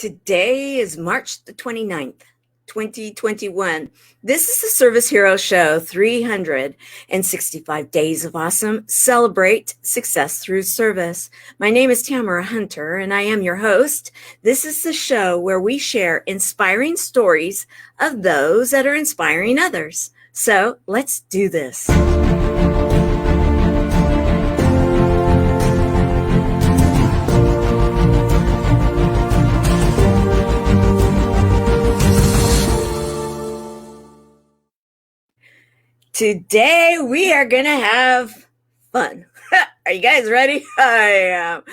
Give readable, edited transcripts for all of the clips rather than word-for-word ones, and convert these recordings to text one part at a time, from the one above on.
Today is March the 29th, 2021. This is the Service Hero Show, 365 Days of Awesome. Celebrate success through service. My name is Tamara Hunter, and I am your host. This is the show where we share inspiring stories of those that are inspiring others. So let's do this. Today we are going to have fun. Are you guys ready? I am.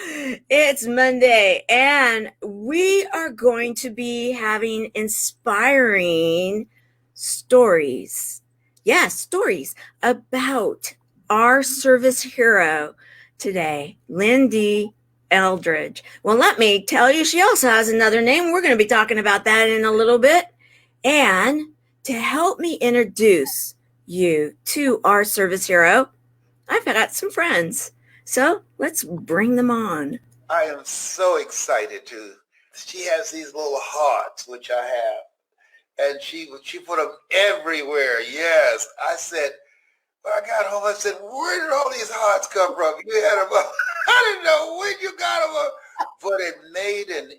It's Monday and we are going to be having inspiring stories. Yes, stories about our service hero today, Lyn-Dee Eldridge. Well, let me tell you, she also has another name. We're going to be talking about that in a little bit. And to help me introduce you to our service hero, I've got some friends. So let's bring them on. I am so excited to. She has these little hearts, which I have. And she put them everywhere. Yes. I said, when I got home, I said, where did all these hearts come from? You had them up. I didn't know when you got them up. But it made an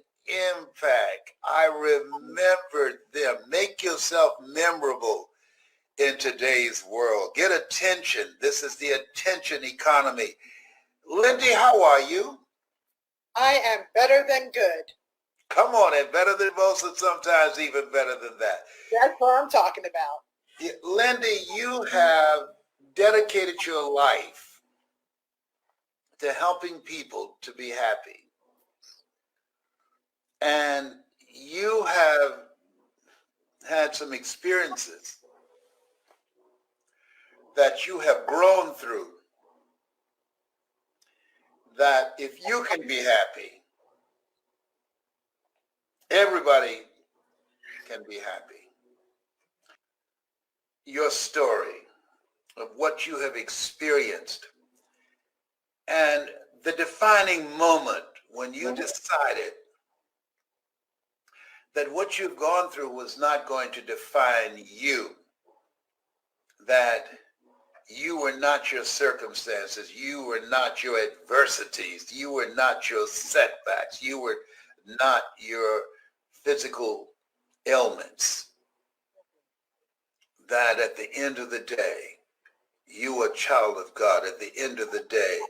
impact. I remembered them. Make yourself memorable in today's world. Get attention. This is the attention economy. Lyn-Dee, how are you? I am better than good. Come on, and better than most, and sometimes even better than that. That's what I'm talking about. Lyn-Dee, you have dedicated your life to helping people to be happy. And you have had some experiences that you have grown through, that if you can be happy, everybody can be happy. Your story of what you have experienced and the defining moment when you decided that what you've gone through was not going to define you, that you were not your circumstances, you were not your adversities, you were not your setbacks, you were not your physical ailments. That at the end of the day, you are a child of God. At the end of the day,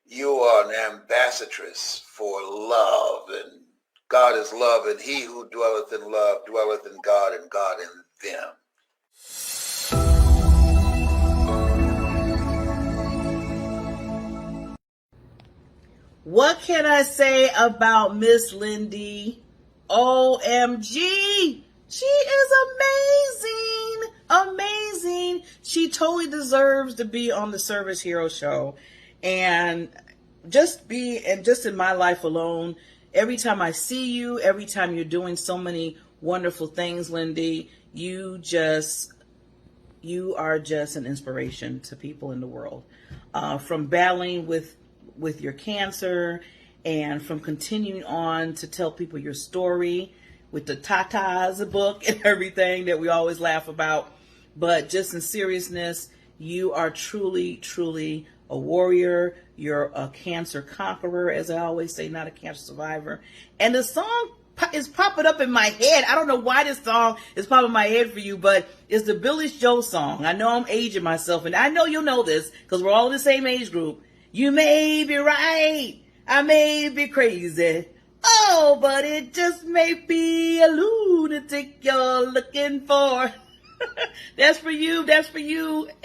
you are an ambassadress for love, and God is love, and he who dwelleth in love dwelleth in God, and God in them. What can I say about Miss Lyn-Dee? OMG! She is amazing! Amazing! She totally deserves to be on the Service Hero Show. And just in my life alone, every time I see you, every time you're doing so many wonderful things, Lyn-Dee, you are just an inspiration to people in the world. From battling with your cancer, and from continuing on to tell people your story with the Tatas book and everything that we always laugh about. But just in seriousness, you are truly, truly a warrior. You're a cancer conqueror, as I always say, not a cancer survivor. And the song is popping up in my head. I don't know why this song is popping in my head for you, but it's the Billy Joe song. I know I'm aging myself, and I know you'll know this because we're all in the same age group. You may be right, I may be crazy, oh, but it just may be a lunatic you're looking for. That's for you,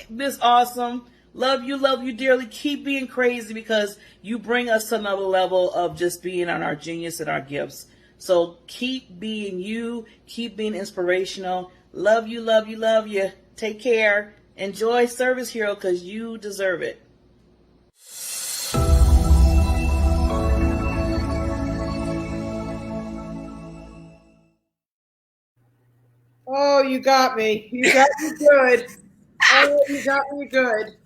Miss Awesome. Love you dearly. Keep being crazy because you bring us to another level of just being on our genius and our gifts. So keep being you, keep being inspirational. Love you. Take care. Enjoy Service Hero because you deserve it. Oh, you got me. You got me good. Oh, you got me good.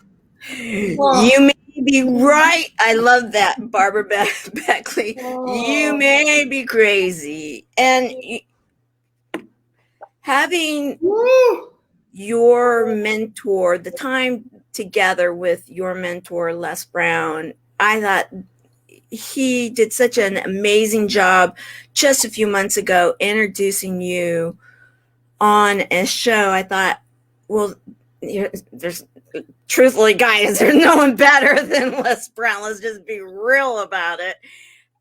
Whoa. You may be right. I love that, Barbara Beckley. You Oh. may be crazy. And having Woo! your mentor, the time together with your mentor, Les Brown, I thought he did such an amazing job just a few months ago introducing you on a show. I thought, well, there's truthfully, guys, there's no one better than Les Brown. Let's just be real about it.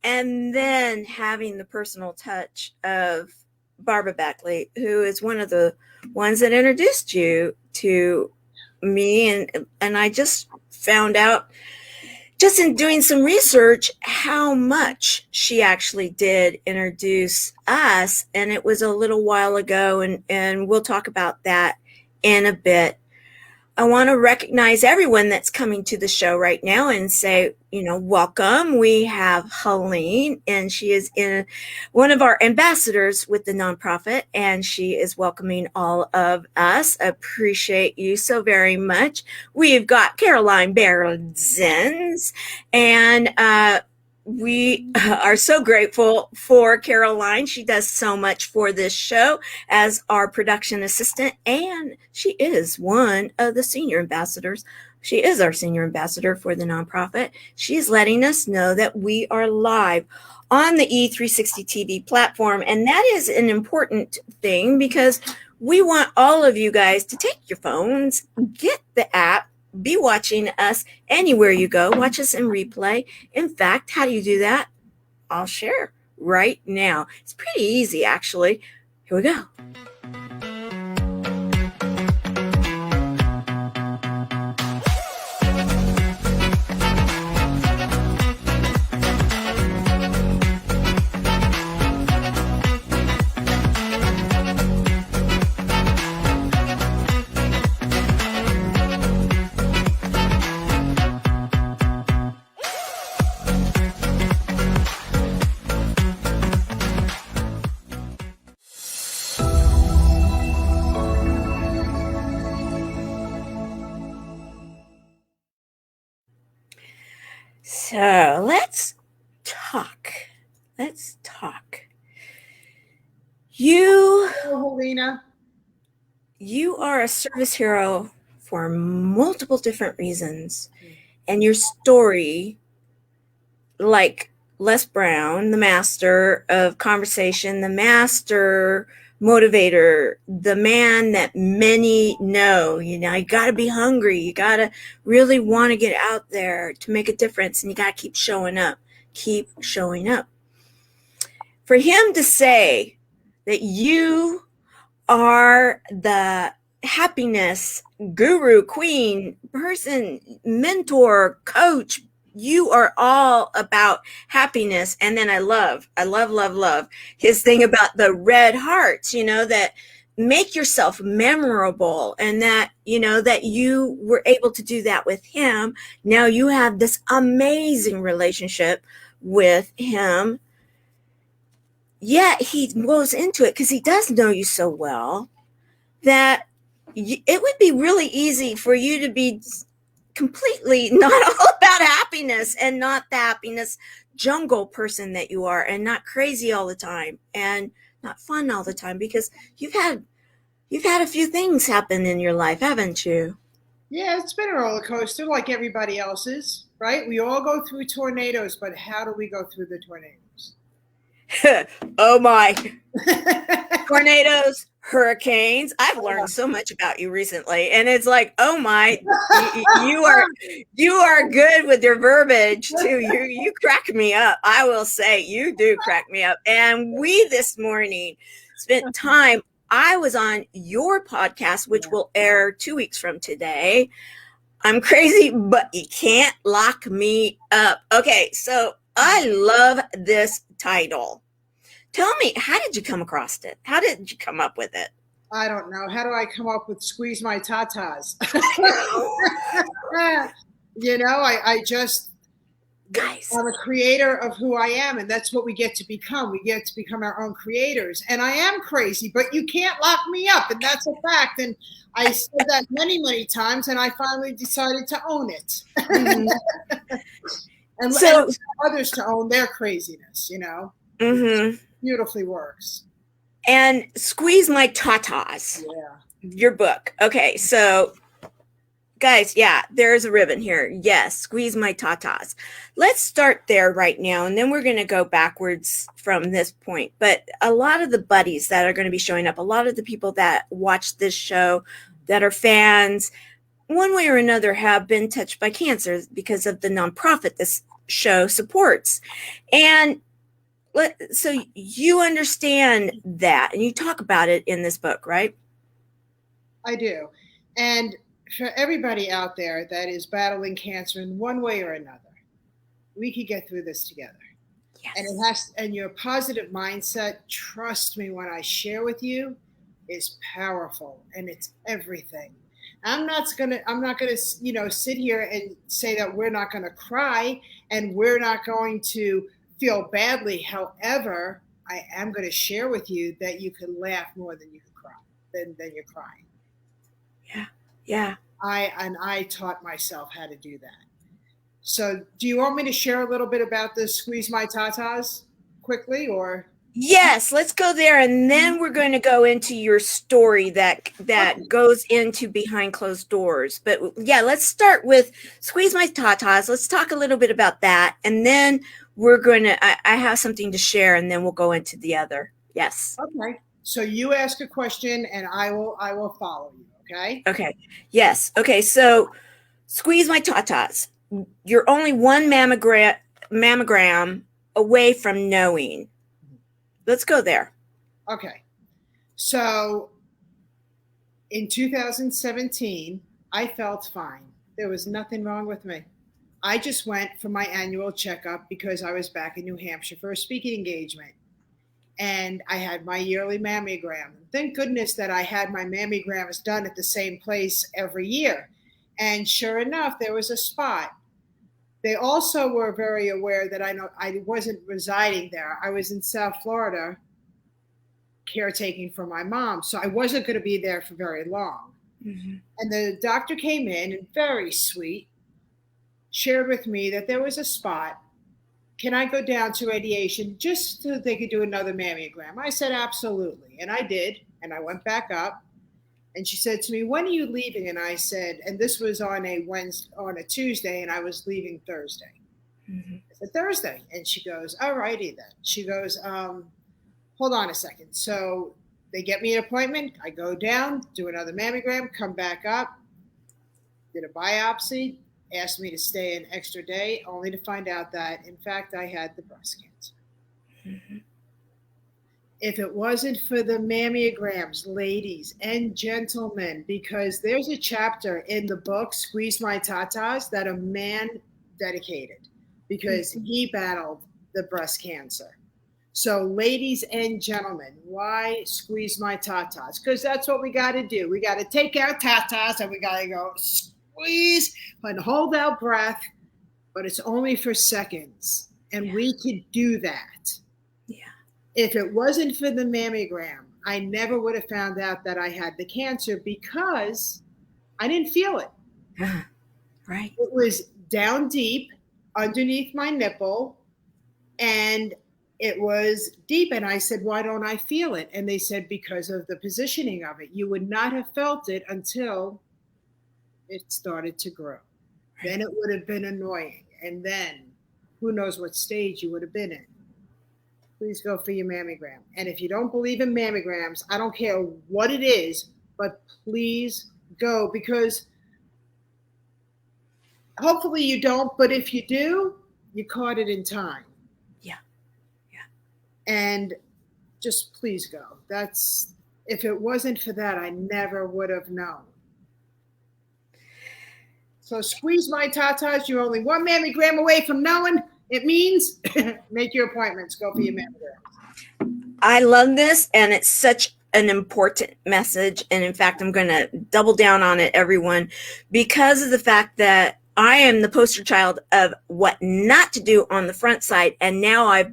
And then having the personal touch of Barbara Beckley, who is one of the ones that introduced you to me, and I just found out just in doing some research how much she actually did introduce us, and it was a little while ago, and we'll talk about that in a bit. I want to recognize everyone that's coming to the show right now and say, welcome. We have Helene, and she is one of our ambassadors with the nonprofit, and she is welcoming all of us. Appreciate you so very much. We've got Caroline Berenzens, and we are so grateful for Caroline. She does so much for this show as our production assistant, and she is one of the senior ambassadors. She is our senior ambassador for the nonprofit. She is letting us know that we are live on the E360 TV platform, and that is an important thing because we want all of you guys to take your phones, get the app, be watching us anywhere you go. Watch us in replay. In fact, how do you do that? I'll share right now. It's pretty easy, actually. Here we go. So let's talk. You Helena. You are a service hero for multiple different reasons. And your story, like Les Brown, the master of conversation, the master motivator, the man that many know, you got to be hungry. You got to really want to get out there to make a difference. And you got to keep showing up. Keep showing up. For him to say that you are the happiness guru, queen, person, mentor, coach, you are all about happiness. And then I love his thing about the red hearts, that make yourself memorable, and that, that you were able to do that with him. Now you have this amazing relationship with him. Yet he goes into it because he does know you so well that it would be really easy for you to be completely not all about happiness, and not the happiness jungle person that you are, and not crazy all the time and not fun all the time, because you've had a few things happen in your life, haven't you? Yeah, it's been a roller coaster like everybody else's, right? We all go through tornadoes, but how do we go through the tornadoes? Oh my. Tornadoes, hurricanes. I've learned so much about you recently, and it's like, oh my, you are good with your verbiage too. You crack me up. I will say, you do crack me up. And we this morning spent time. I was on your podcast, which will air 2 weeks from today. I'm crazy, but you can't lock me up. Okay, so I love this title. Tell me, how did you come across it? How did you come up with it? I don't know. How do I come up with squeeze my tatas? I Guys. I'm a creator of who I am, and that's what we get to become. We get to become our own creators. And I am crazy, but you can't lock me up, and that's a fact. And I said that many, many times, and I finally decided to own it. Mm-hmm. and So, others to own their craziness, you know. mm-hmm. Beautifully works. And Squeeze My Tatas. Yeah. Your book. Okay, so guys, yeah, there's a ribbon here. Yes, Squeeze My Tatas. Let's start there right now, and then we're going to go backwards from this point. But a lot of the buddies that are going to be showing up, a lot of the people that watch this show, that are fans, one way or another have been touched by cancer because of the nonprofit this show supports. And so you understand that, and you talk about it in this book, right? I do. And for everybody out there that is battling cancer in one way or another, we could get through this together. Yes. And it has, and your positive mindset, trust me when I share with you, is powerful, and it's everything. I'm not gonna, sit here and say that we're not gonna cry and we're not going to feel badly. However, I am going to share with you that you can laugh more than you can cry, than you're crying. Yeah. Yeah. I taught myself how to do that. So do you want me to share a little bit about the Squeeze My Tatas quickly, or? Yes, let's go there, and then we're going to go into your story that goes into Behind Closed Doors. But yeah, let's start with Squeeze My Tatas. Let's talk a little bit about that, and then we're going to I have something to share, and then we'll go into the other. Yes. Okay. So you ask a question and I will follow you, okay? Okay. Yes. Okay, so Squeeze My Tatas. You're only one mammogram away from knowing. Let's go there. Okay. So in 2017, I felt fine. There was nothing wrong with me. I just went for my annual checkup because I was back in New Hampshire for a speaking engagement. And I had my yearly mammogram. Thank goodness that I had my mammograms done at the same place every year. And sure enough, there was a spot. They also were very aware that I wasn't residing there. I was in South Florida caretaking for my mom. So I wasn't going to be there for very long. Mm-hmm. And the doctor came in and very sweet, shared with me that there was a spot. Can I go down to radiation just so they could do another mammogram? I said, absolutely. And I did. And I went back up. And she said to me, when are you leaving? And I said, and this was on a Tuesday, and I was leaving Thursday. Mm-hmm. I said, Thursday. And she goes, all righty then. She goes, hold on a second. So they get me an appointment. I go down, do another mammogram, come back up, did a biopsy, asked me to stay an extra day, only to find out that, in fact, I had the breast cancer. Mm-hmm. If it wasn't for the mammograms, ladies and gentlemen, because there's a chapter in the book, Squeeze My Tatas, that a man dedicated because he battled the breast cancer. So ladies and gentlemen, why squeeze my tatas? Because that's what we got to do. We got to take our tatas and we got to go squeeze and hold our breath, but it's only for seconds. And we could do that. Yeah. If it wasn't for the mammogram, I never would have found out that I had the cancer because I didn't feel it. Right. It was down deep underneath my nipple, and it was deep. And I said, why don't I feel it? And they said, because of the positioning of it. You would not have felt it until it started to grow. Right. Then it would have been annoying. And then who knows what stage you would have been in. Please go for your mammogram. And if you don't believe in mammograms, I don't care what it is, but please go, because hopefully you don't, but if you do, you caught it in time. Yeah. Yeah. And just please go. If it wasn't for that, I never would have known. So squeeze my tatas. You're only one mammogram away from knowing. It means make your appointments. Go for your mammogram. I love this, and it's such an important message. And in fact, I'm going to double down on it, everyone, because of the fact that I am the poster child of what not to do on the front side. And now I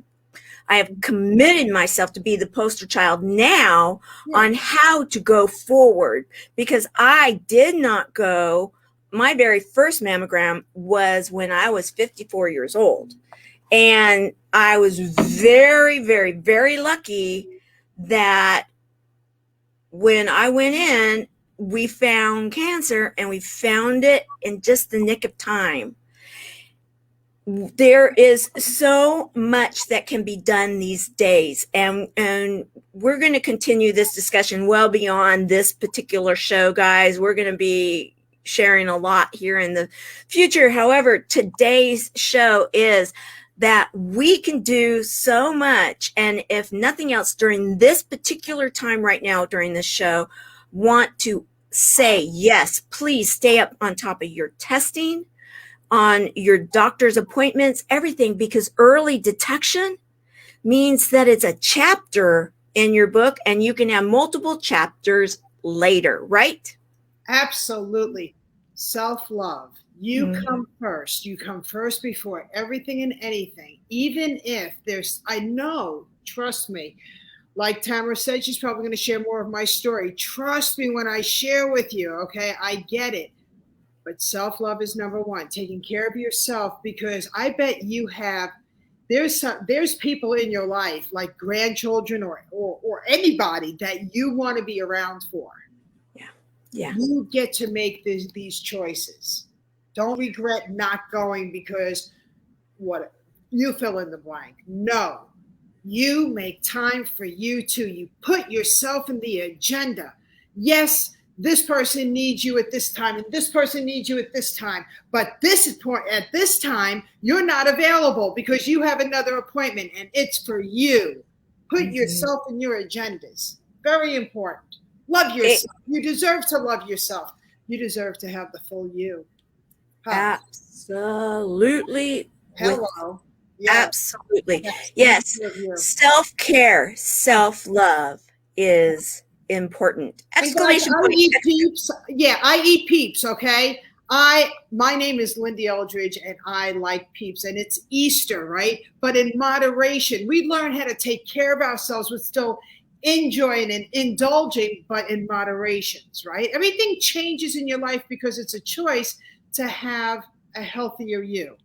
have committed myself to be the poster child now on how to go forward, because I did not go. My very first mammogram was when I was 54 years old. And I was very, very, very lucky that when I went in, we found cancer, and we found it in just the nick of time. There is so much that can be done these days, and we're going to continue this discussion well beyond this particular show, guys. We're going to be sharing a lot here in the future. However, today's show is that we can do so much, and if nothing else, during this particular time right now during this show, want to say, yes, please stay up on top of your testing, on your doctor's appointments, everything, because early detection means that it's a chapter in your book, and you can have multiple chapters later, right? Absolutely. Self-love. You come first. You come first before everything and anything. Even if there's, I know, trust me, like Tamara said, she's probably going to share more of my story. Trust me when I share with you, okay? I get it. But self-love is number one, taking care of yourself, because I bet you have, there's people in your life, like grandchildren or anybody, that you want to be around for. Yeah. You get to make these choices. Don't regret not going because what you fill in the blank. No, you make time for you too. You put yourself in the agenda. Yes, this person needs you at this time, and this person needs you at this time. But at this time, you're not available because you have another appointment, and it's for you. Put yourself in your agendas. Very important. Love yourself. You deserve to love yourself. You deserve to have the full you. Absolutely. Hello. Absolutely. Yes. Self-care, self-love is important. Exclamation point. I eat peeps. Yeah, I eat peeps, okay? My name is Lyn-Dee Eldridge, and I like peeps, and it's Easter, right? But in moderation. We learn how to take care of ourselves with still enjoying and indulging, but in moderations, right? Everything changes in your life because it's a choice to have a healthier you.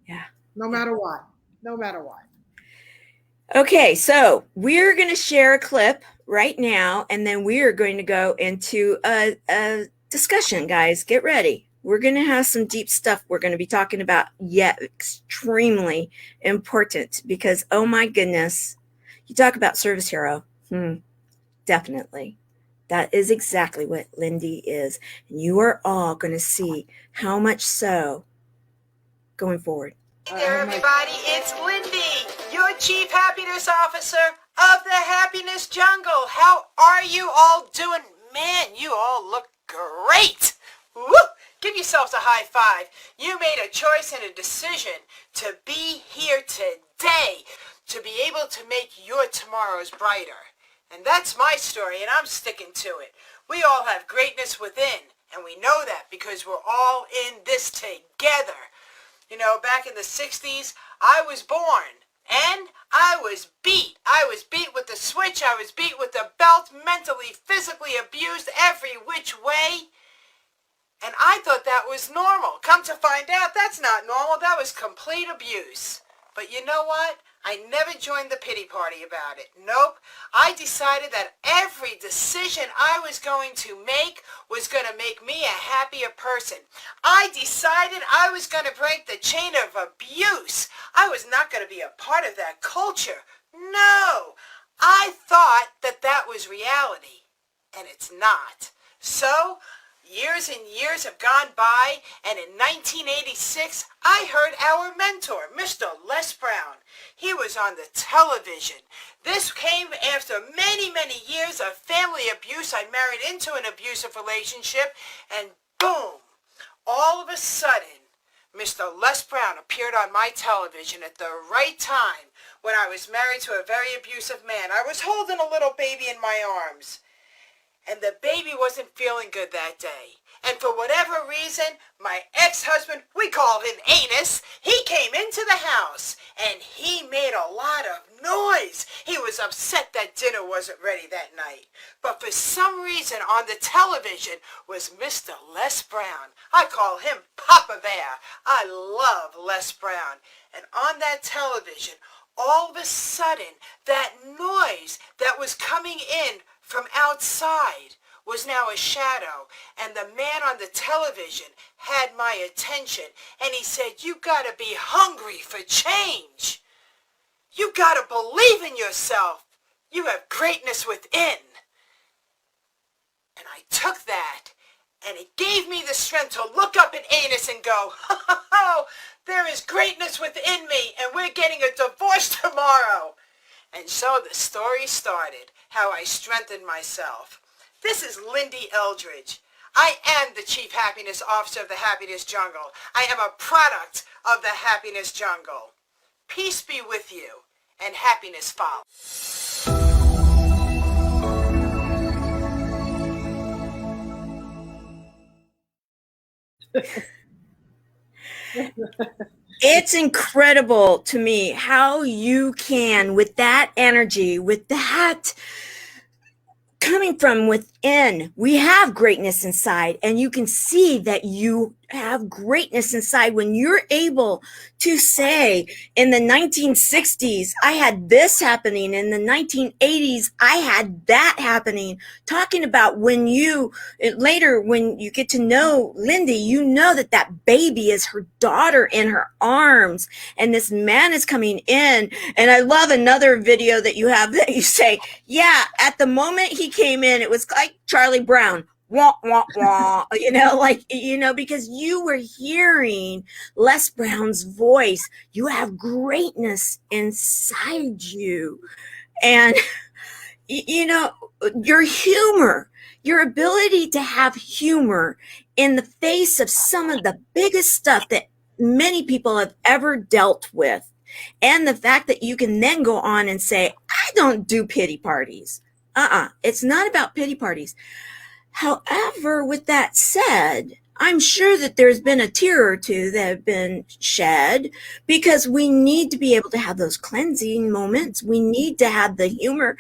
Yeah. No matter what. No matter what. Okay, so we're going to share a clip right now, and then we are going to go into a discussion, guys. Get ready. We're going to have some deep stuff we're going to be talking about, yet extremely important, because, oh my goodness, you talk about service hero. Definitely. That is exactly what Lyn-Dee is. And you are all going to see how much so going forward. Hey there, everybody. It's Lyn-Dee, your Chief Happiness Officer of the Happiness Jungle. How are you all doing? Man, you all look great. Woo! Give yourselves a high five. You made a choice and a decision to be here today, to be able to make your tomorrows brighter. And that's my story, and I'm sticking to it. We all have greatness within, and we know that because we're all in this together. You know, back in the 60s, I was born, and I was beat. I was beat with the switch. I was beat with the belt, mentally, physically abused every which way. And I thought that was normal. Come to find out, that's not normal. That was complete abuse. But you know what? I never joined the pity party about it. Nope. I decided that every decision I was going to make was going to make me a happier person. I decided I was going to break the chain of abuse. I was not going to be a part of that culture. No. I thought that that was reality, and it's not. So, years and years have gone by, and in 1986, I heard our mentor, Mr. Les Brown. He was on the television. This came after many, many years of family abuse. I married into an abusive relationship, and boom, all of a sudden, Mr. Les Brown appeared on my television at the right time when I was married to a very abusive man. I was holding a little baby in my arms. And the baby wasn't feeling good that day. And for whatever reason, my ex-husband, we call him Anus, he came into the house and he made a lot of noise. He was upset that dinner wasn't ready that night. But for some reason on the television was Mr. Les Brown. I call him Papa Bear. I love Les Brown. And on that television, all of a sudden, that noise that was coming in from outside was now a shadow, and the man on the television had my attention, and he said, "You gotta be hungry for change. You gotta believe in yourself. You have greatness within." And I took that, and it gave me the strength to look up at Anus and go, "Oh, there is greatness within me, and we're getting a divorce tomorrow." And so the story started, how I strengthened myself. This is Lyn-Dee Eldridge. I am the Chief Happiness Officer of the Happiness Jungle. I am a product of the Happiness Jungle. Peace be with you, and happiness follow. It's incredible to me how you can, with that energy, with that coming from within, we have greatness inside, and you can see that you have greatness inside when you're able to say, in the 1960s, I had this happening. In the 1980s, I had that happening. Talking about when you, later, when you get to know Lyn-Dee, you know that that baby is her daughter in her arms, and this man is coming in. And I love another video that you have that you say, yeah, at the moment he came in, it was like Charlie Brown. Wah, wah, wah, because you were hearing Les Brown's voice. You have greatness inside you. And, your humor, your ability to have humor in the face of some of the biggest stuff that many people have ever dealt with. And the fact that you can then go on and say, I don't do pity parties. It's not about pity parties. However, with that said, I'm sure that there's been a tear or two that have been shed, because we need to be able to have those cleansing moments. We need to have the humor.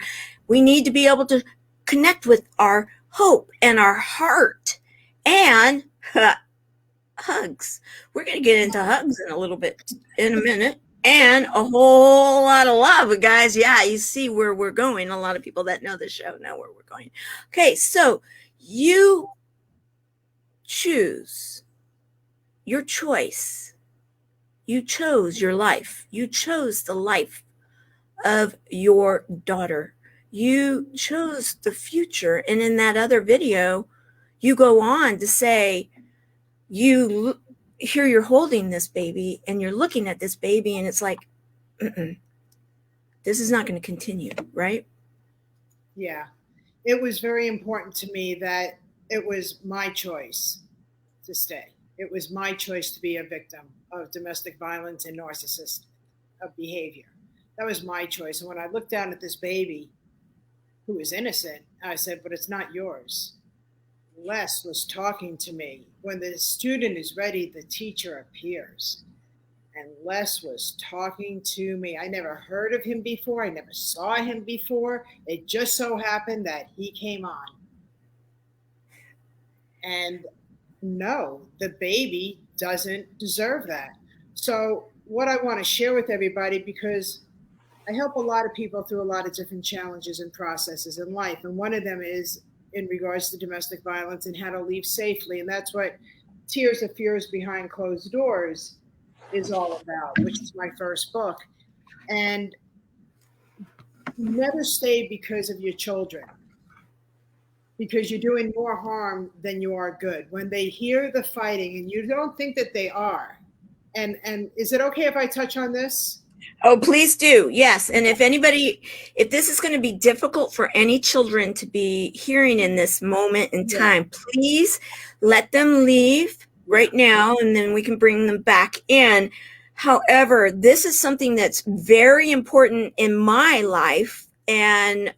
We need to be able to connect with our hope and our heart and hugs. We're going to get into hugs in a minute. And a whole lot of love, guys. Yeah, you see where we're going. A lot of people that know the show know where we're going. Okay, so you choose your choice. You chose your life. You chose the life of your daughter. You chose the future. And in that other video, you go on to say, here you're holding this baby and you're looking at this baby, and it's like, this is not going to continue, right? Yeah. It was very important to me that it was my choice to stay. It was my choice to be a victim of domestic violence and narcissistic behavior. That was my choice. And when I looked down at this baby who was innocent, I said, but it's not yours. Les was talking to me. When the student is ready, the teacher appears. And Les was talking to me. I never heard of him before. I never saw him before. It just so happened that he came on. And no, the baby doesn't deserve that. So what I want to share with everybody, because I help a lot of people through a lot of different challenges and processes in life. And one of them is in regards to domestic violence and how to leave safely. And that's what Tears of Fears Behind Closed Doors is all about, which is my first book. And never stay because of your children, because you're doing more harm than you are good. When they hear the fighting and you don't think that they are, and is it okay if I touch on this? Oh, please do. Yes. And if this is going to be difficult for any children to be hearing in this moment in time, please let them leave right now, and then we can bring them back in. However, this is something that's very important in my life. And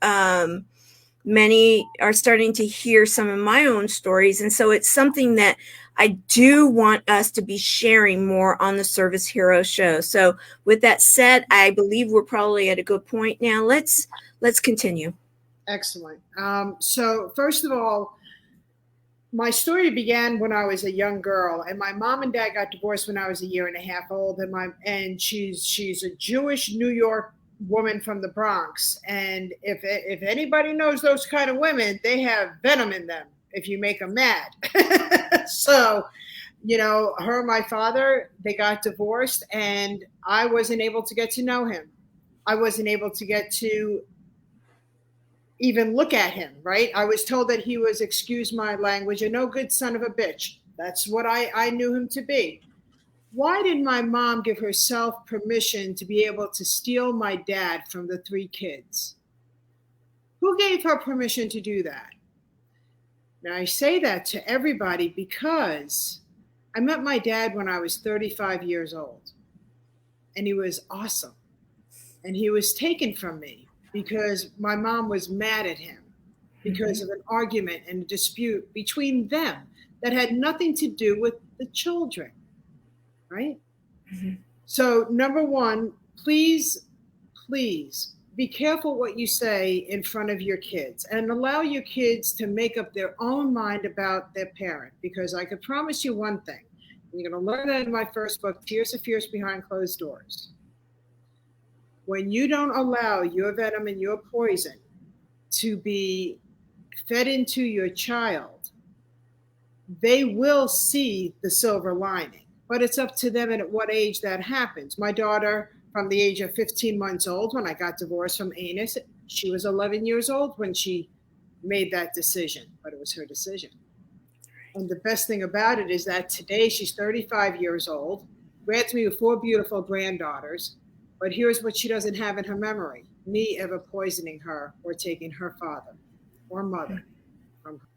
many are starting to hear some of my own stories. And so it's something that I do want us to be sharing more on the Service Hero Show. So with that said, I believe we're probably at a good point now. Let's continue. Excellent. So first of all, my story began when I was a young girl, and my mom and dad got divorced when I was a year and a half old. And she's a Jewish New York woman from the Bronx. And if anybody knows those kind of women, they have venom in them if you make them mad. So, her and my father, they got divorced, and I wasn't able to get to know him. I wasn't able to get to even look at him, right? I was told that he was, excuse my language, a no good son of a bitch. That's what I knew him to be. Why did my mom give herself permission to be able to steal my dad from the 3 kids? Who gave her permission to do that? Now, I say that to everybody because I met my dad when I was 35 years old, and he was awesome. And he was taken from me because my mom was mad at him because of an argument and a dispute between them that had nothing to do with the children, right? Mm-hmm. So, number one, please be careful what you say in front of your kids, and allow your kids to make up their own mind about their parent, because I could promise you one thing. You're going to learn that in my first book, Tears of Fierce Behind Closed Doors. When you don't allow your venom and your poison to be fed into your child, they will see the silver lining. But it's up to them and at what age that happens. My daughter, from the age of 15 months old, when I got divorced from Anus, she was 11 years old when she made that decision, but it was her decision. And the best thing about it is that today she's 35 years old, grants me with 4 beautiful granddaughters. But here's what she doesn't have in her memory: me ever poisoning her or taking her father or mother from her.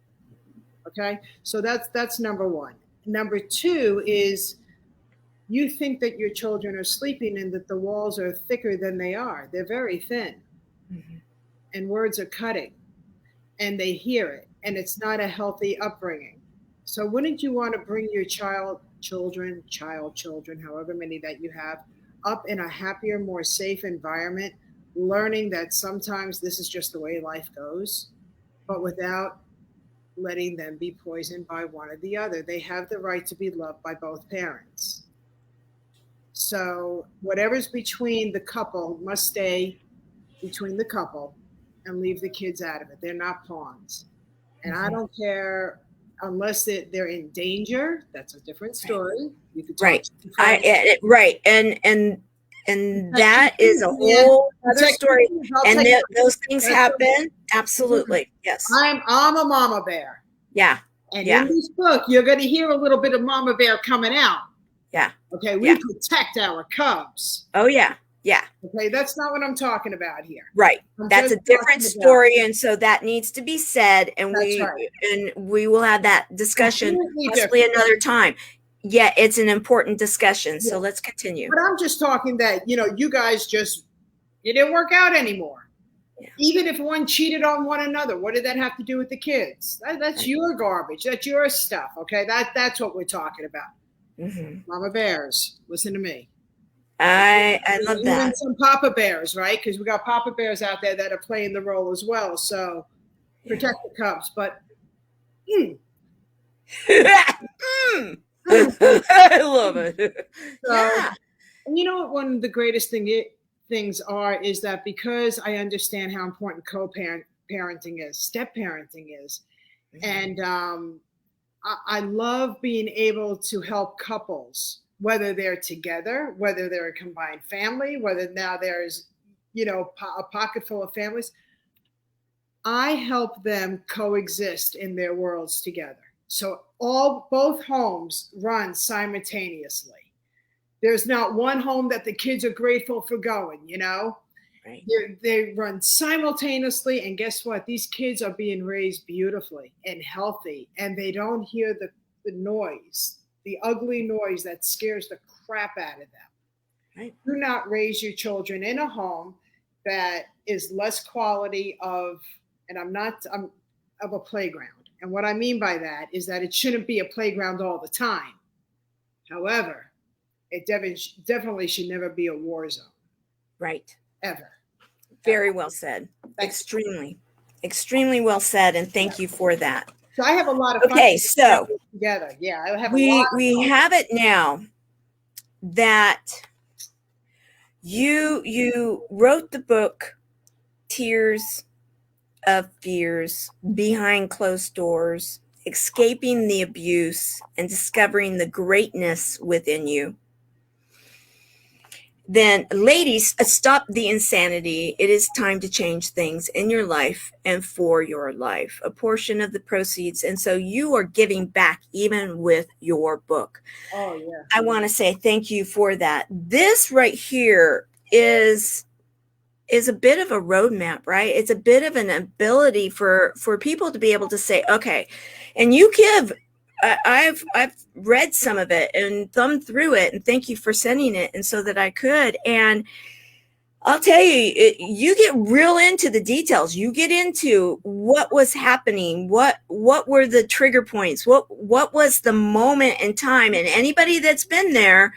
Okay? So that's number one. Number two is, you think that your children are sleeping and that the walls are thicker than they are. They're very thin. Mm-hmm. And words are cutting. And they hear it. And it's not a healthy upbringing. So wouldn't you want to bring your children, however many that you have, up in a happier, more safe environment, learning that sometimes this is just the way life goes, but without letting them be poisoned by one or the other? They have the right to be loved by both parents. So whatever's between the couple must stay between the couple, and leave the kids out of it. They're not pawns. And I don't care, unless they're in danger. That's a different story. You could talk right. And that is a whole other story. And those things happen. Absolutely. Yes. I'm a mama bear. Yeah. And in this book, you're going to hear a little bit of mama bear coming out. Yeah. Okay. We protect our cubs. Oh, yeah. Yeah. Okay. That's not what I'm talking about here. Right. That's a different story. And so that needs to be said. And we will have that discussion possibly another time. Yeah. It's an important discussion. So let's continue. But I'm just talking that, you guys it didn't work out anymore. Yeah. Even if one cheated on one another, what did that have to do with the kids? That's your garbage. That's your stuff. Okay. That's what we're talking about. Mm-hmm. Mama bears, listen to me. I love that. Even some Papa Bears, right? Because we got Papa Bears out there that are playing the role as well. So protect the cubs. But I love it. So, and you know what? One of the greatest things is that because I understand how important parenting is, step parenting is, and I love being able to help couples, whether they're together, whether they're a combined family, whether now there's, a pocket full of families. I help them coexist in their worlds together. So both homes run simultaneously. There's not one home that the kids are grateful for going, Right. They run simultaneously, and guess what? These kids are being raised beautifully and healthy, and they don't hear the noise, the ugly noise that scares the crap out of them. Right. Do not raise your children in a home that is less quality of and I'm of a playground. And what I mean by that is that it shouldn't be a playground all the time. However, it definitely should never be a war zone. Right. Ever. Very well said. Extremely, extremely well said. And thank you for that. So I have a lot of fun. Okay, so together. Yeah, I have we have it now that you wrote the book Tears of Fears, Behind Closed Doors, Escaping the Abuse and Discovering the Greatness Within You. Then, ladies, stop the insanity. It is time to change things in your life and for your life. A portion of the proceeds. And so you are giving back even with your book. Oh, yeah. I want to say thank you for that. This right here is a bit of a roadmap, right? It's a bit of an ability for people to be able to say, okay, and you give. I've read some of it and thumbed through it, and thank you for sending it, and so that I could. And I'll tell you, you get real into the details. You get into what was happening, what were the trigger points, what was the moment in time, and anybody that's been there,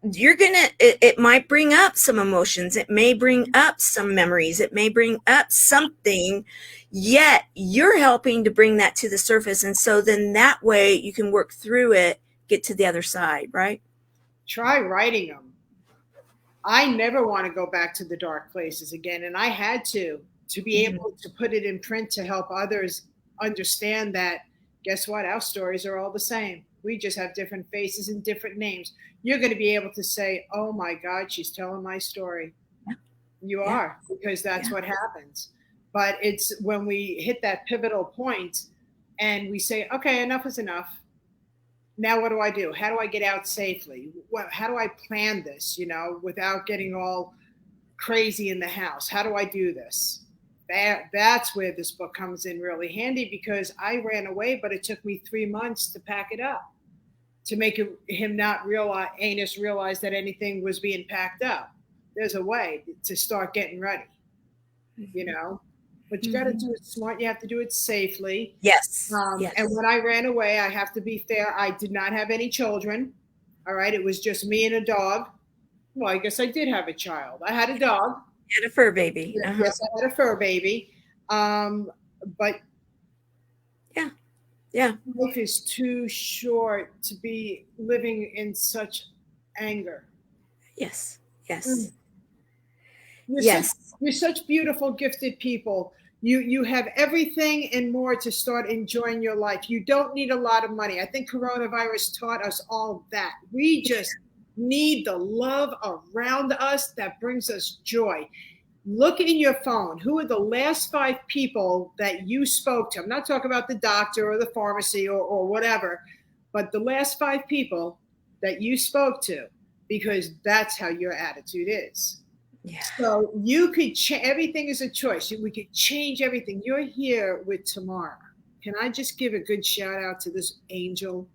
it might bring up some emotions. It may bring up some memories. It may bring up something, yet you're helping to bring that to the surface. And so then that way you can work through it, get to the other side, right? Try writing them. I never want to go back to the dark places again. And I had to be able to put it in print to help others understand that, guess what? Our stories are all the same. We just have different faces and different names. You're going to be able to say, oh my God, she's telling my story. Yeah. You are, because that's what happens. But it's when we hit that pivotal point and we say, okay, enough is enough. Now what do I do? How do I get out safely? How do I plan this, without getting all crazy in the house? How do I do this? That's where this book comes in really handy, because I ran away, but it took me 3 months to pack it up, to make him not realize that anything was being packed up. There's a way to start getting ready, but you got to do it smart. You have to do it safely. Yes. Yes. And when I ran away, I have to be fair, I did not have any children. All right. It was just me and a dog. Well, I guess I did have a child. I had a dog. You had a fur baby. Yes, I had a fur baby. But yeah, life is too short to be living in such anger. Yes. You're such beautiful, gifted people. You have everything and more to start enjoying your life. You don't need a lot of money. I think coronavirus taught us all that. We just need the love around us that brings us joy. Look in your phone. Who are the last 5 people that you spoke to? I'm not talking about the doctor or the pharmacy or whatever, but the last 5 people that you spoke to, because that's how your attitude is. Yeah. So you could everything is a choice. We could change everything. You're here with Tamara. Can I just give a good shout out to this angel?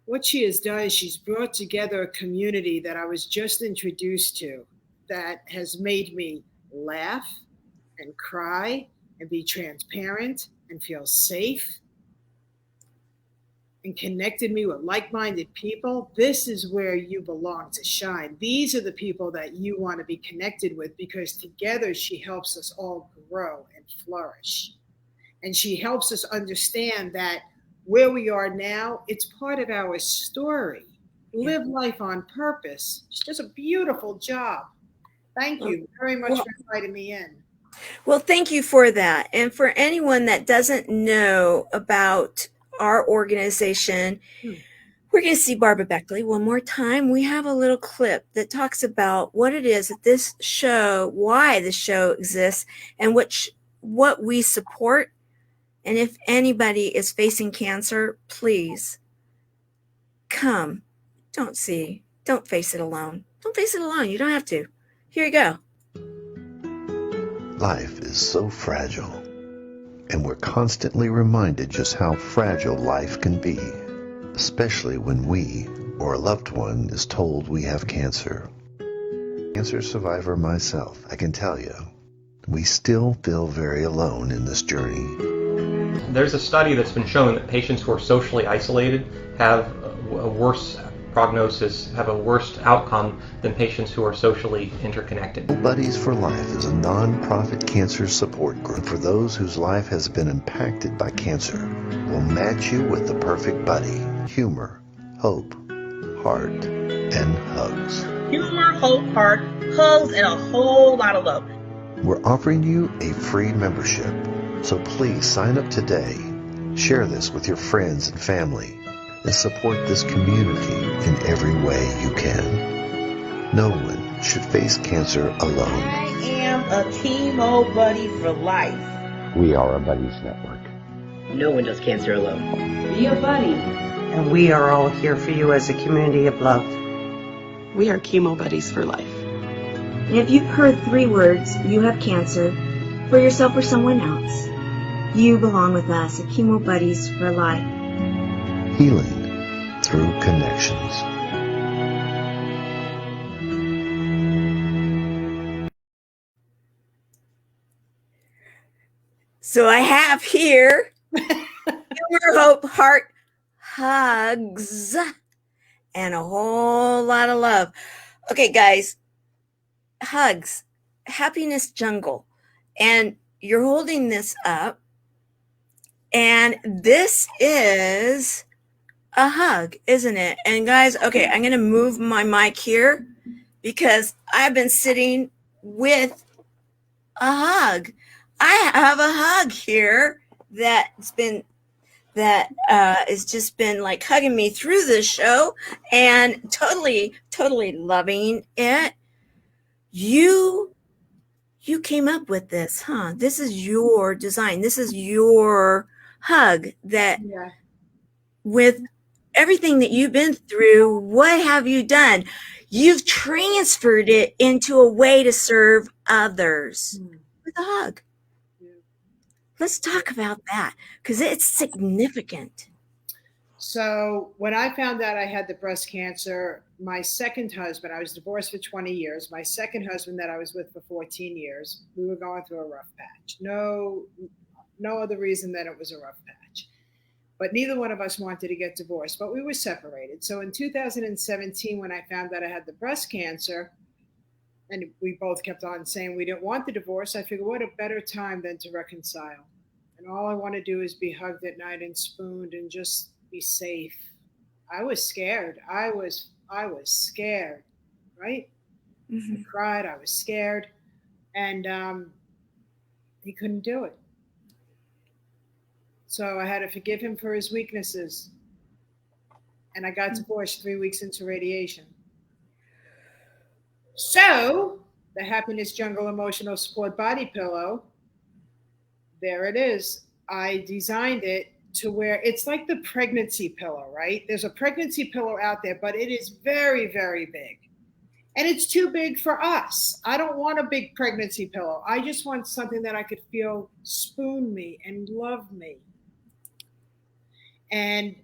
What she has done is she's brought together a community that I was just introduced to, that has made me laugh and cry and be transparent and feel safe, and connected me with like-minded people. This is where you belong to shine. These are the people that you want to be connected with, because together she helps us all grow and flourish. And she helps us understand that where we are now, it's part of our story. Live life on purpose. She does a beautiful job. Thank you very much for inviting me in. Well, thank you for that. And for anyone that doesn't know about our organization, we're going to see Barbara Beckley one more time. We have a little clip that talks about what it is that this show, why the show exists, and what we support. And if anybody is facing cancer, please come. Don't face it alone. Don't face it alone. You don't have to. Here you go. Life is so fragile, and we're constantly reminded just how fragile life can be, especially when we or a loved one is told we have cancer. Cancer survivor myself, I can tell you, we still feel very alone in this journey. There's a study that's been shown that patients who are socially isolated have a worse prognosis, have a worse outcome than patients who are socially interconnected. Buddies for Life is a non-profit cancer support group for those whose life has been impacted by cancer. We'll match you with the perfect buddy. Humor, hope, heart, and hugs. Humor, hope, heart, hugs, and a whole lot of love. We're offering you a free membership, so please sign up today. Share this with your friends and family, and support this community in every way you can. No one should face cancer alone. I am a chemo buddy for life. We are a buddies network. No one does cancer alone. Be a buddy. And we are all here for you as a community of love. We are chemo buddies for life. And if you've heard 3 words, you have cancer, for yourself or someone else, you belong with us at Chemo Buddies for Life. Healing through connections. So I have here humor, hope, heart, hugs, and a whole lot of love. Okay, guys, hugs, happiness jungle. And you're holding this up. And this is a hug, isn't it? And guys, okay, I'm going to move my mic here because I've been sitting with a hug. I have a hug here that's just been like hugging me through this show and totally loving it. You came up with this, huh? This is your design. This is your hug that with everything that you've been through, what have you done? You've transferred it into a way to serve others with a hug. Let's talk about that because it's significant. So when I found out I had the breast cancer, my second husband, I was divorced for 20 years. My second husband that I was with for 14 years, we were going through a rough patch. No other reason than it was a rough patch. But neither one of us wanted to get divorced, but we were separated. So in 2017, when I found that I had the breast cancer, and we both kept on saying we didn't want the divorce, I figured what a better time than to reconcile. And all I want to do is be hugged at night and spooned and just be safe. I was scared. I was scared, right? I cried. I was scared. And he couldn't do it. So I had to forgive him for his weaknesses. And I got divorced 3 weeks into radiation. So the Happiness Jungle Emotional Support Body Pillow, there it is. I designed it to where it's like the pregnancy pillow, right? There's a pregnancy pillow out there, but it is very, very big. And it's too big for us. I don't want a big pregnancy pillow. I just want something that I could feel spoon me and love me. And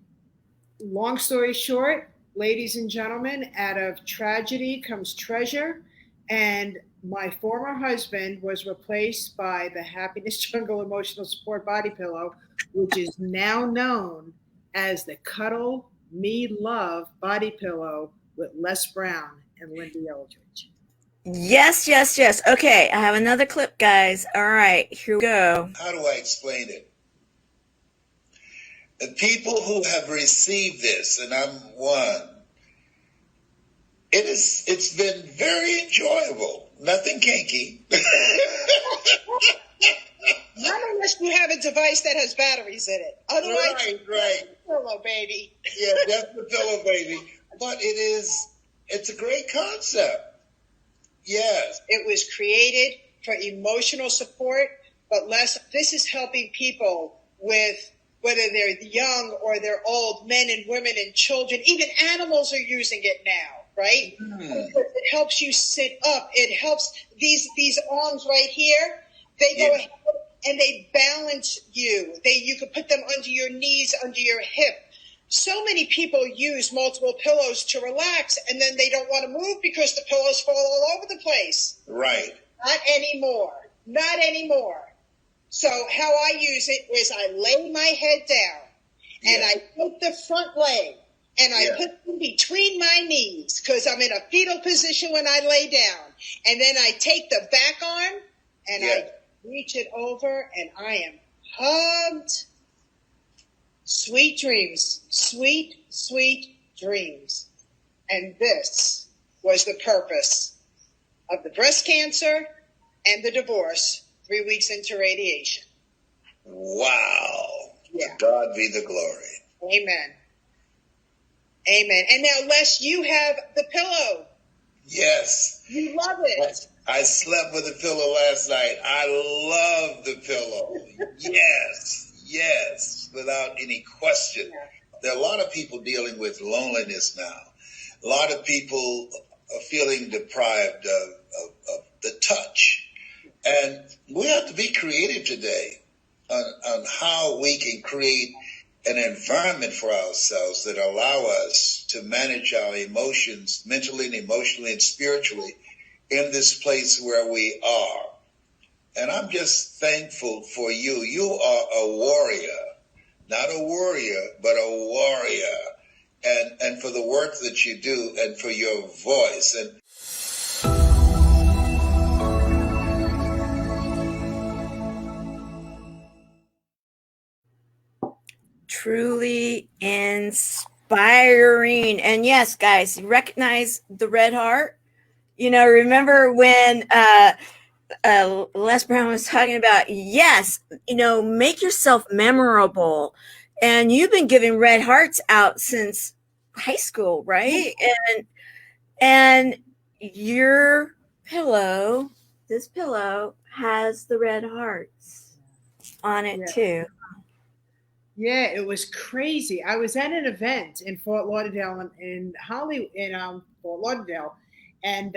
long story short, ladies and gentlemen, out of tragedy comes treasure. And my former husband was replaced by the Happiness Jungle Emotional Support Body Pillow, which is now known as the Cuddle Me Love Body Pillow with Les Brown and Lyn-Dee Eldridge. Yes. Okay, I have another clip, guys. All right, here we go. How do I explain it? The people who have received this, and I'm one, it's been very enjoyable. Nothing kinky. Not unless you have a device that has batteries in it. Otherwise, right. Pillow, baby. Yeah, that's the pillow, baby. But it's a great concept. Yes. It was created for emotional support, but this is helping people with whether they're young or they're old, men and women and children, even animals are using it now, right? It helps you sit up. It helps these arms right here. They go ahead and they balance you. You can put them under your knees, under your hip. So many people use multiple pillows to relax, and then they don't want to move because the pillows fall all over the place. Right. Not anymore. Not anymore. So how I use it is I lay my head down and I put the front leg and I put it between my knees because I'm in a fetal position when I lay down. And then I take the back arm and I reach it over and I am hugged. Sweet dreams, sweet, sweet dreams. And this was the purpose of the breast cancer and the divorce 3 weeks into radiation. Wow. Yeah. To God be the glory. Amen. Amen. And now, Les, you have the pillow. Yes. You love it. I slept with a pillow last night. I love the pillow. Yes, without any question. There are a lot of people dealing with loneliness now. A lot of people are feeling deprived of the touch. And we have to be creative today on how we can create an environment for ourselves that allow us to manage our emotions mentally and emotionally and spiritually in this place where we are. And I'm just thankful for you. You are a warrior, not a warrior, but a warrior. And for the work that you do and for your voice. And truly inspiring. And yes, guys, you recognize the red heart? You know, remember when Les Brown was talking about, yes, you know, make yourself memorable. And you've been giving red hearts out since high school, right? And your pillow, this pillow, has the red hearts on it too. Yeah, it was crazy. I was at an event in Fort Lauderdale, in Hollywood, in Fort Lauderdale, and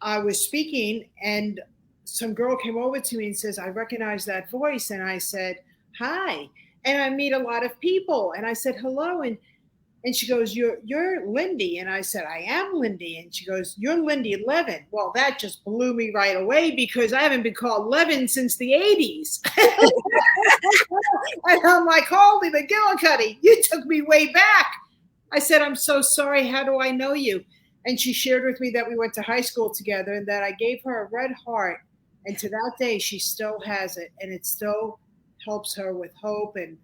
I was speaking, and some girl came over to me and says, "I recognize that voice," and I said, "Hi," and I meet a lot of people, and I said, "Hello," and she goes, "You're Lyn-Dee," and I said, "I am Lyn-Dee," and she goes, "You're Lyn-Dee Levin." Well, that just blew me right away because I haven't been called Levin since the '80s. And I'm like, "Holy McGillicuddy, you took me way back." I said, "I'm so sorry. How do I know you?" And she shared with me that we went to high school together and that I gave her a red heart. And to that day, she still has it. And it still helps her with hope and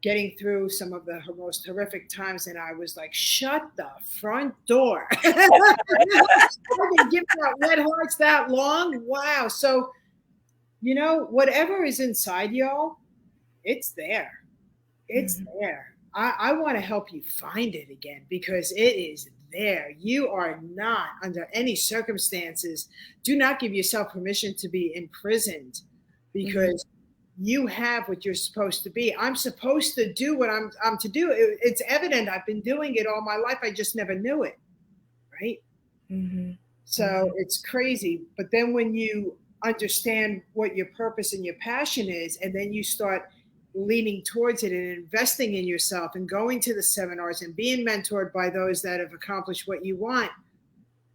getting through some of her most horrific times. And I was like, shut the front door. I've been giving out red hearts that long. Wow. So, you know, whatever is inside y'all, it's there. It's there. I want to help you find it again because it is there. You are not, under any circumstances, do not give yourself permission to be imprisoned because you have what you're supposed to be. I'm supposed to do what I'm to do. It's evident. I've been doing it all my life. I just never knew it. Right? So it's crazy. But then when you understand what your purpose and your passion is, and then you start leaning towards it and investing in yourself and going to the seminars and being mentored by those that have accomplished what you want,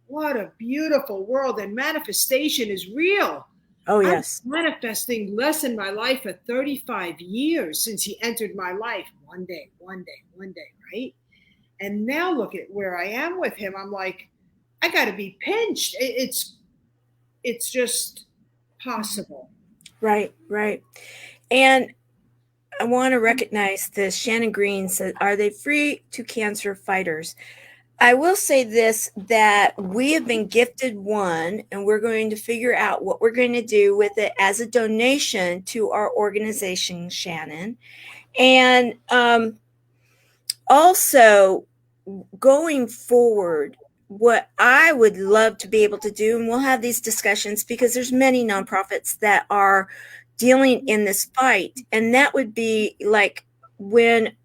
what a beautiful world. And manifestation is real. Oh, yes. I'm manifesting Les in my life for 35 years since he entered my life. One day, right? And now look at where I am with him. I'm like, I got to be pinched. It's just possible. Right. And I want to recognize this. Shannon Green said, "Are they free to cancer fighters?" I will say this, that we have been gifted one, and we're going to figure out what we're going to do with it as a donation to our organization, Shannon. And also, going forward, what I would love to be able to do, and we'll have these discussions because there's many nonprofits that are dealing in this fight, and that would be like when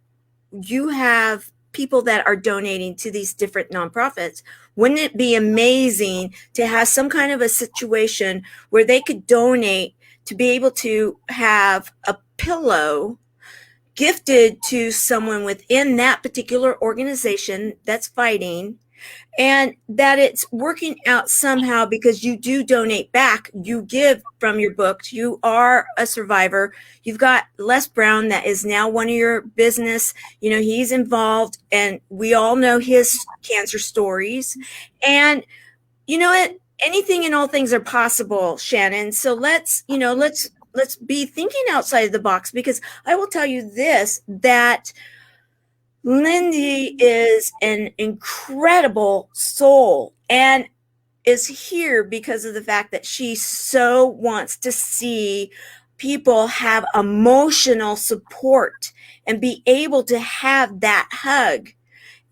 you have people that are donating to these different nonprofits, wouldn't it be amazing to have some kind of a situation where they could donate to be able to have a pillow gifted to someone within that particular organization that's fighting, and that it's working out somehow because you do donate back. You give from your books. You are a survivor. You've got Les Brown that is now one of your business. You know, he's involved, and we all know his cancer stories. And you know what? Anything and all things are possible, Shannon. So let's be thinking outside of the box, because I will tell you this, that Lyn-Dee is an incredible soul and is here because of the fact that she so wants to see people have emotional support and be able to have that hug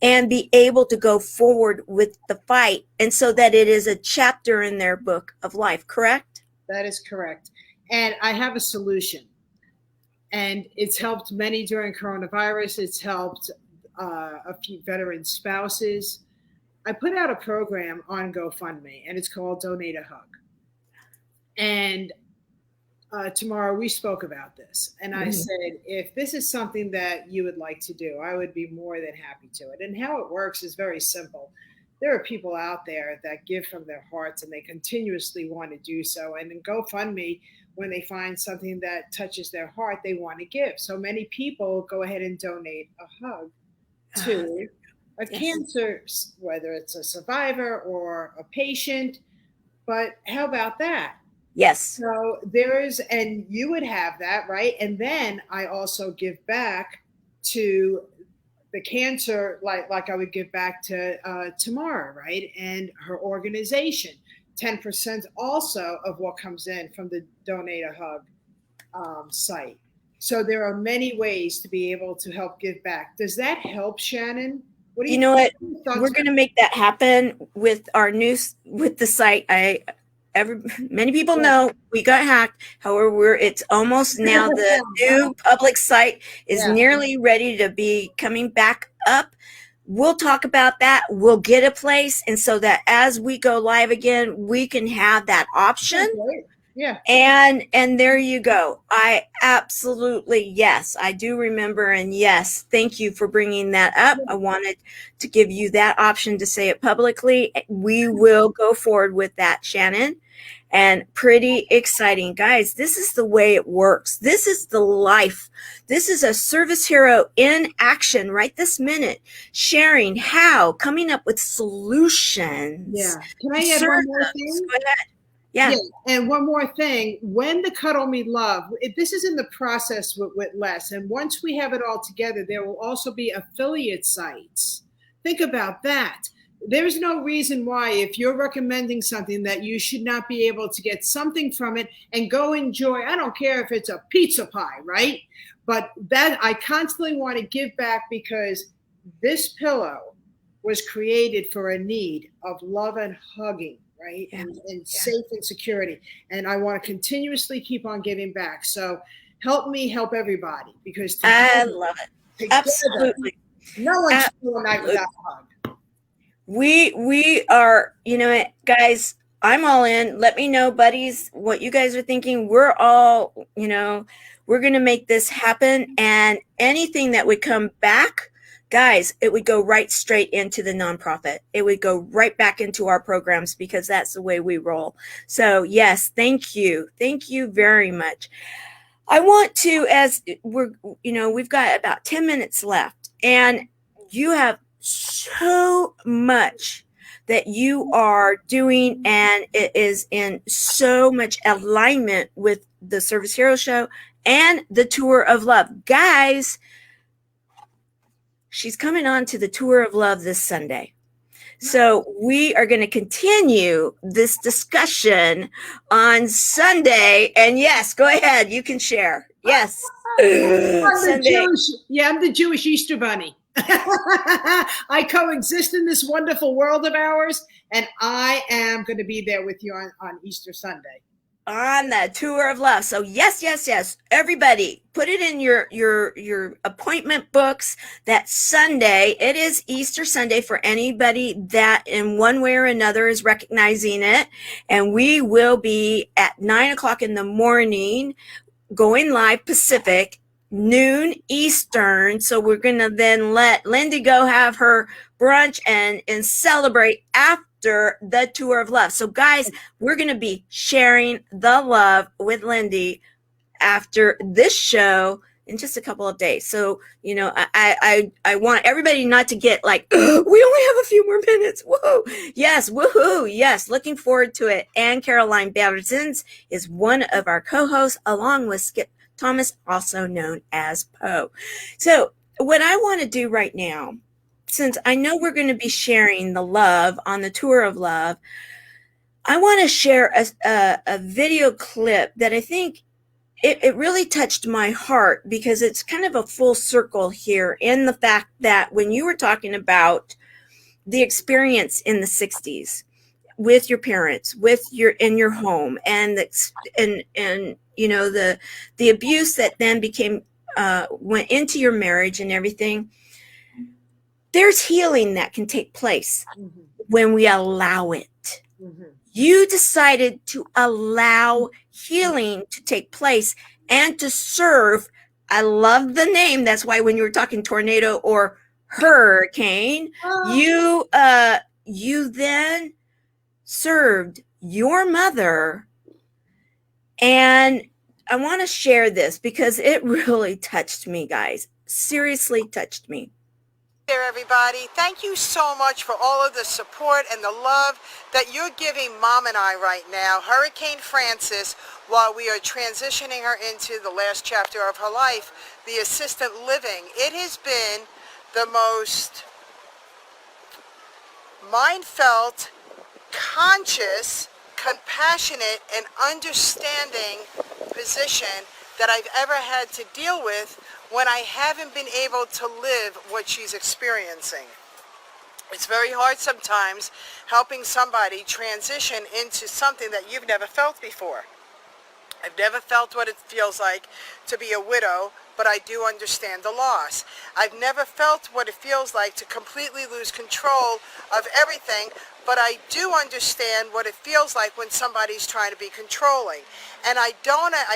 and be able to go forward with the fight, and so that it is a chapter in their book of life, correct? That is correct. And I have a solution. And it's helped many during coronavirus. It's helped a few veteran spouses. I put out a program on GoFundMe, and it's called Donate a Hug. And Tamara, we spoke about this, and I said, if this is something that you would like to do, I would be more than happy to it. And how it works is very simple. There are people out there that give from their hearts, and they continuously want to do so. And in GoFundMe, when they find something that touches their heart, they want to give. So many people go ahead and donate a hug to a cancer, whether it's a survivor or a patient. But how about that? Yes. So there is, and you would have that, right? And then I also give back to the cancer, like I would give back to Tamara, right? And her organization. 10% also of what comes in from the Donate a Hug site. So there are many ways to be able to help give back. Does that help, Shannon? What do you know what? We're going to make that happen with our with the site. Many people know we got hacked. However, it's almost now the new public site is nearly ready to be coming back up. We'll talk about that. We'll get a place, and so that as we go live again, we can have that option. Yeah. And there you go. I absolutely, yes, I do remember. And yes, thank you for bringing that up. I wanted to give you that option to say it publicly. We will go forward with that, Shannon. And pretty exciting, guys. This is the way it works. This is the life. This is a service hero in action right this minute, sharing how, coming up with solutions. Yeah. Can I add one more thing? Go ahead. Yeah. And one more thing, when the Cuddle Me Love, this is in the process with Les, and once we have it all together, there will also be affiliate sites. Think about that. There's no reason why, if you're recommending something, that you should not be able to get something from it and go enjoy. I don't care if it's a pizza pie, right? But that I constantly want to give back, because this pillow was created for a need of love and hugging, right? And safe and security. And I want to continuously keep on giving back. So help me help everybody, because I love it. Together, absolutely. No one's doing a night without a hug. We are, you know, guys, I'm all in. Let me know, buddies, what you guys are thinking. We're all, you know, we're going to make this happen. And anything that would come back, guys, it would go right straight into the nonprofit. It would go right back into our programs, because that's the way we roll. So yes, thank you. Thank you very much. I want to, as we're, you know, we've got about 10 minutes left, and you have so much that you are doing, and it is in so much alignment with the Service Hero Show and the Tour of Love. Guys, she's coming on to the Tour of Love this Sunday. So we are going to continue this discussion on Sunday. And yes, go ahead. You can share. Yes. I'm the Jewish Easter Bunny. I coexist in this wonderful world of ours, and I am going to be there with you on Easter Sunday. On the Tour of Love. So yes. Everybody, put it in your appointment books that Sunday. It is Easter Sunday for anybody that in one way or another is recognizing it. And we will be at 9:00 in the morning, going live Pacific, noon Eastern. So we're going to then let Lyn-Dee go have her brunch and celebrate after the tour of love. So guys, we're going to be sharing the love with Lyn-Dee after this show in just a couple of days. So, you know, I want everybody not to get like, we only have a few more minutes. Whoa. Yes. Woohoo. Yes. Looking forward to it. And Caroline Battersons is one of our co-hosts along with Skip Thomas, also known as Poe. So what I want to do right now, since I know we're going to be sharing the love on the tour of love, I want to share a video clip that I think it really touched my heart, because it's kind of a full circle here in the fact that when you were talking about the experience in the 60s with your parents, with your in your home, and you know the abuse that then became went into your marriage and everything, there's healing that can take place when we allow it. You decided to allow healing to take place and to serve. I love the name. That's why when you were talking tornado or hurricane, you then served your mother. And I want to share this because it really touched me, guys. Seriously touched me. There, everybody. Thank you so much for all of the support and the love that you're giving Mom and I right now. Hurricane Francis, while we are transitioning her into the last chapter of her life, the assisted living, it has been the most mind-felt, conscious, compassionate, and understanding position that I've ever had to deal with when I haven't been able to live what she's experiencing. It's very hard sometimes helping somebody transition into something that you've never felt before. I've never felt what it feels like to be a widow, but I do understand the loss. I've never felt what it feels like to completely lose control of everything, but I do understand what it feels like when somebody's trying to be controlling. And I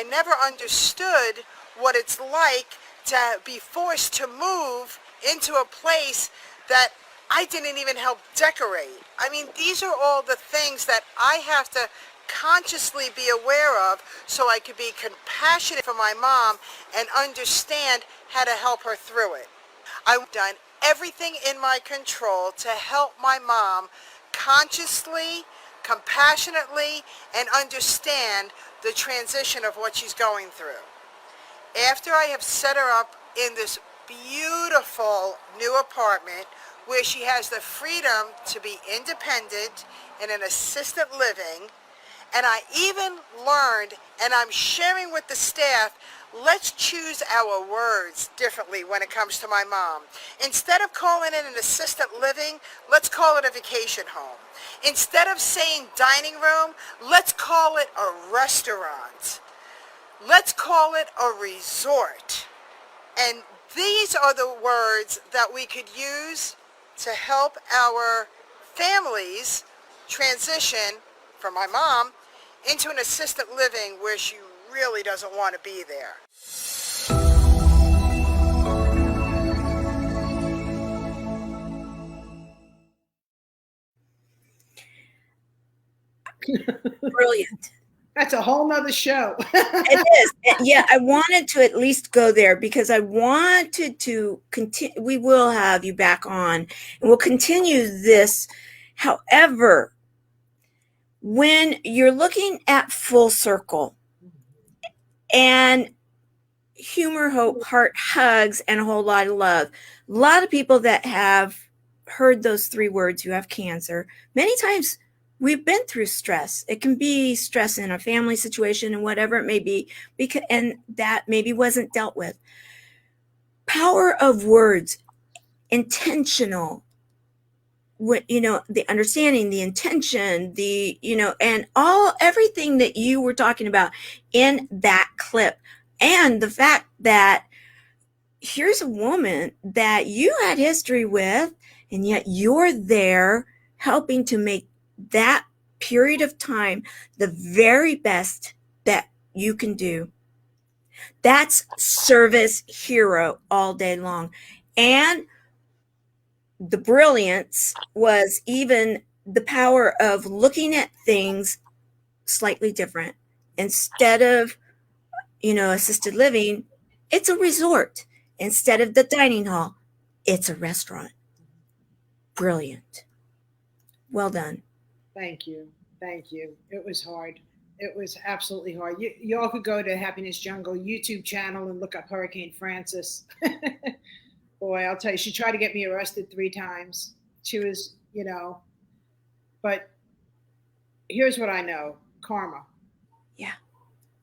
never understood what it's like to be forced to move into a place that I didn't even help decorate. I mean, these are all the things that I have to consciously be aware of so I could be compassionate for my mom and understand how to help her through it. I've done everything in my control to help my mom consciously, compassionately, and understand the transition of what she's going through. After I have set her up in this beautiful new apartment where she has the freedom to be independent in an assisted living, and I even learned, and I'm sharing with the staff, let's choose our words differently when it comes to my mom. Instead of calling it an assisted living, let's call it a vacation home. Instead of saying dining room, let's call it a restaurant. Let's call it a resort. And these are the words that we could use to help our families transition from my mom into an assisted living where she really doesn't want to be there. Brilliant. That's a whole nother show. It is. Yeah, I wanted to at least go there because I wanted to continue. We will have you back on and we'll continue this. However, when you're looking at full circle and humor, hope, heart, hugs, and a whole lot of love, a lot of people that have heard those three words, you have cancer, many times we've been through stress. It can be stress in a family situation and whatever it may be, because, and that maybe wasn't dealt with. Power of words, intentional, the understanding, the intention, and everything that you were talking about in that clip. And the fact that here's a woman that you had history with, and yet you're there helping to make that period of time the very best that you can do. That's service hero all day long. And the brilliance was even the power of looking at things slightly different. Instead of, assisted living, it's a resort. Instead of the dining hall, it's a restaurant. Brilliant. Well done. Thank you. Thank you. It was hard. It was absolutely hard. You all could go to Happiness Jungle YouTube channel and look up Hurricane Francis. Boy, I'll tell you, she tried to get me arrested 3 times. She was, but here's what I know: karma. Yeah.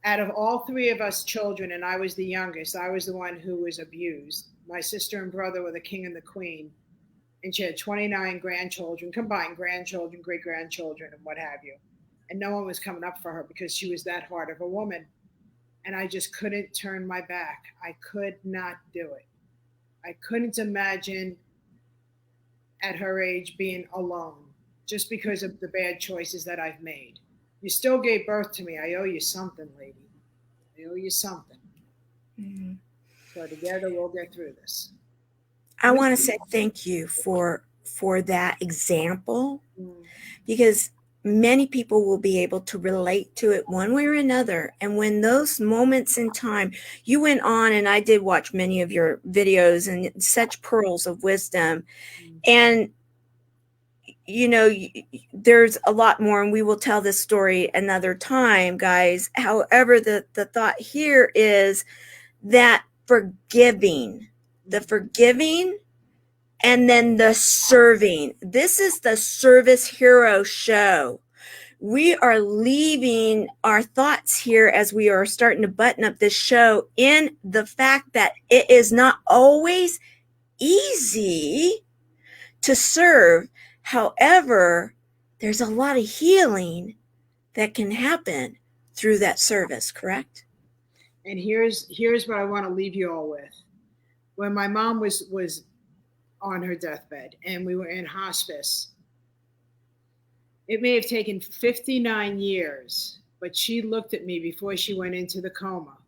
Out of all 3 of us children, and I was the youngest, I was the one who was abused. My sister and brother were the king and the queen. And she had 29 grandchildren, combined grandchildren, great grandchildren, and what have you. And no one was coming up for her because she was that hard of a woman. And I just couldn't turn my back. I could not do it. I couldn't imagine at her age being alone just because of the bad choices that I've made. You still gave birth to me. I owe you something, lady. I owe you something. Mm-hmm. So together we'll get through this. I want to say thank you for that example, because many people will be able to relate to it one way or another. And when those moments in time, you went on, and I did watch many of your videos, and such pearls of wisdom. And, there's a lot more, and we will tell this story another time, guys. However, the thought here is that forgiving, and then the serving. This is the Service Hero Show. We are leaving our thoughts here as we are starting to button up this show in the fact that it is not always easy to serve. However, there's a lot of healing that can happen through that service, correct? And here's what I want to leave you all with. When my mom was on her deathbed and we were in hospice, it may have taken 59 years, but she looked at me before she went into the coma,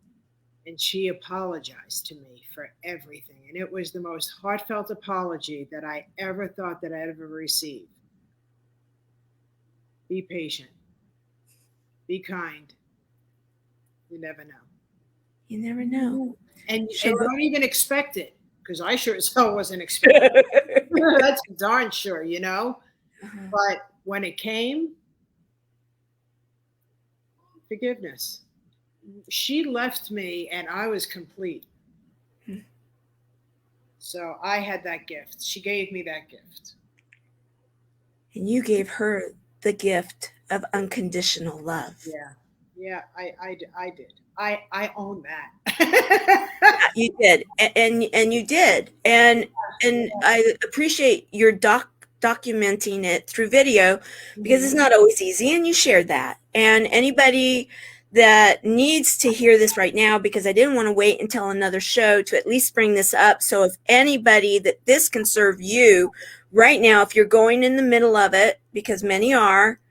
and she apologized to me for everything. And it was the most heartfelt apology that I ever thought that I'd ever receive. Be patient. Be kind. You never know. You never know. And don't even expect it, because I sure as hell wasn't expecting it. That's darn sure, Uh-huh. But when it came, forgiveness. She left me and I was complete. So I had that gift. She gave me that gift. And you gave her the gift of unconditional love. Yeah, I did. I own that. You did. And you did. And I appreciate your documenting it through video, because it's not always easy, and you shared that. And anybody that needs to hear this right now, because I didn't want to wait until another show to at least bring this up. So if anybody that this can serve you right now, if you're going in the middle of it, because many are,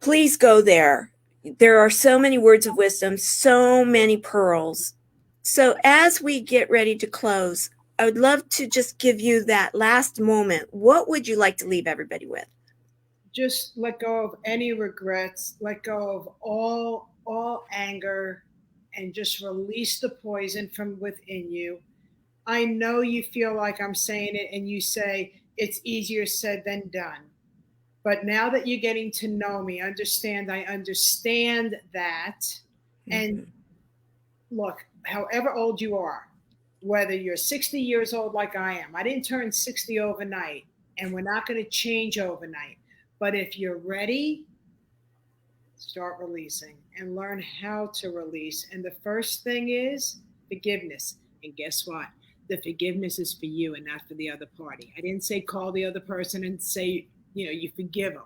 please go there. There are so many words of wisdom, so many pearls. So as we get ready to close, I would love to just give you that last moment. What would you like to leave everybody with? Just let go of any regrets, let go of all anger, and just release the poison from within you. I know you feel like I'm saying it and you say it's easier said than done. But now that you're getting to know me, I understand that. Mm-hmm. And look, however old you are, whether you're 60 years old like I am, I didn't turn 60 overnight, and we're not going to change overnight. But if you're ready, start releasing and learn how to release. And the first thing is forgiveness. And guess what? The forgiveness is for you and not for the other party. I didn't say call the other person and say, you forgive them.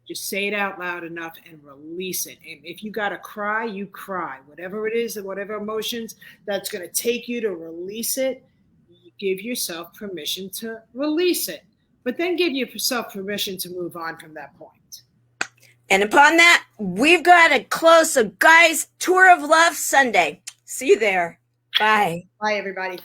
Just say it out loud enough and release it. And if you got to cry, you cry. Whatever it is, whatever emotions that's going to take you to release it, you give yourself permission to release it. But then give yourself permission to move on from that point. And upon that, we've got to close. So guys, Tour of Love Sunday. See you there. Bye. Bye, everybody.